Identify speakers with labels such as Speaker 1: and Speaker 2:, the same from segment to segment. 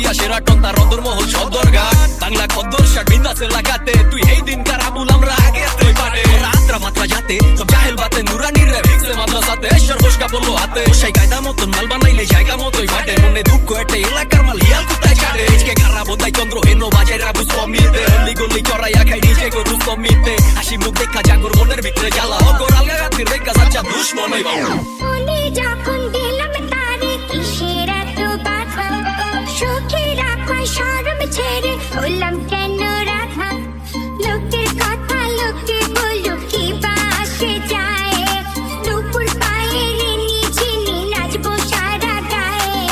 Speaker 1: Dhaka Sheraton তার অন্দরমহল সদরঘাট বাংলা খদ্দর shirt বিন্দাসের লাগাতে তুই এই দিন কার আবুল আমরা আগে তুই পারে রাত্রা মাত্রা যাতে সব জাহেল বাতে নুরানির রে ভিক্সে মাদ্রাসাতে সর্বস্কা বললো হাতে সেই কায়দা মতন মাল বানাইলে জায়গা মতোই ফাটে মনে দুঃখ একটা এলাকার মাল হিয়াল কোথায় ছাড়ে আজকে খারাপ হতাই চন্দ্র হেন বাজায় রাবু কমিতে হল্লি গল্লি চড়াইয়া খাই নিজে গরু কমিতে হাসি মুখ দেখা জাগর মনের ভিতরে জ্বালা অগর আলগা রাতের দেখা যাচ্ছা দুশ্মন হইবা
Speaker 2: মনে যখন দিলাম তারে কিসের এত বাধা সুখে রাখা শরম ছেড়ে হলাম কেন রাধা লোকের কথা লোকে বলো কি বাসে যায় দুপুর পায়ের নিচে নাচবো সারা গায়ে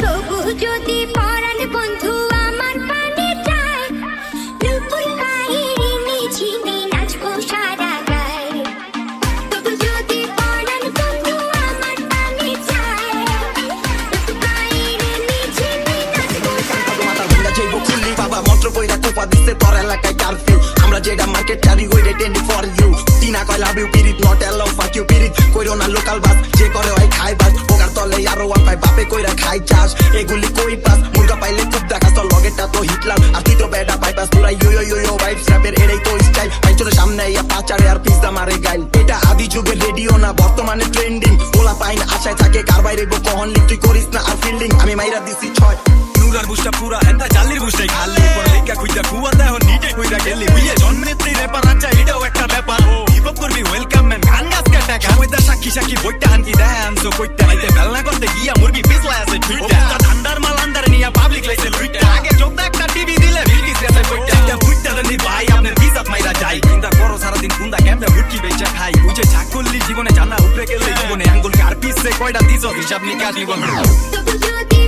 Speaker 2: তবু যদি পরাণ বন্ধু আমার পানে যায় দুপুর পায়ের নিচে নাচবো সারা গায়ে তবু যদি পরাণ বন্ধু আমার পানে যায় দুপুর পায়ের নিচে নাচবো সারা
Speaker 3: মাথা ভেঙা যাইব খুললি বাবা মন্ত্র কইরা কোপা দিচ্ছে তোর এলাকায় কারফিউ আমরা যেটা মার্কেট চারি ওই রেট এন্ড ফর ইউ টিনা কয় লাভ ইউ পিরিত নট অ্যালাউ ফাক ইউ পিরিত কইরো না লোকাল বাস যে করে হয় খাই বাস ওকার তলে আরো ওয়ান পাই বাপে কইরা খাই চাষ এগুলি কই পাস মুরগা পাইলে খুব দেখাস তোর লগেরটা তো হিটলাম আর তুই তো বেটা বাইপাস তোরা ইউ ইউ ইউ ভাইবস র্যাপের এটাই তো স্টাইল পাইচোর সামনে ইয়া পাচারে আর পিজা মারে গাইল এটা আদি যুগের রেডিও না বর্তমানে ট্রেন্ডিং ওলা পাইন আশায় থাকে কার বাইরে গো কহন লিখ তুই করিস না আর ফিল্ডিং আমি মাইরা দিছি ছয়
Speaker 4: নুরার বুঝটা পুরা এন্টা জালির বুঝটাই খালি পর লেখা খুঁজা কুয়া দেহ নিটে কইরা গেলি বুঝে জন্মেত্রী রেপার আচ্ছা এটাও একটা ব্যাপার হিপহপ করবি ওয়েলকাম ম্যান গান গাছকে টাকা সময়টা সাক্ষী সাক্ষী বইটা আনকি দেয় আনছো কইটা আইতে বেলনা করতে গিয়া মুরগি পিছলা আছে টুইটা ঠান্ডার মাল আন্দারে নিয়া পাবলিক লাইছে লুইটা আগে চোখ একটা টিভি দিলে বিলকিস গেছে কইটা এটা বুইটা দেনি ভাই আপনার বিজাত মাইরা যাই কিন্তু বড় সারা দিন কুন্দা ক্যাম্পে হুটকি বেচা খাই বুঝে চাকল্লি জীবনে জানা উপরে গেলে জীবনে আঙ্গুল কার পিছে কয়টা দিছো হিসাব নিকাশ জীবন
Speaker 2: তবু যদি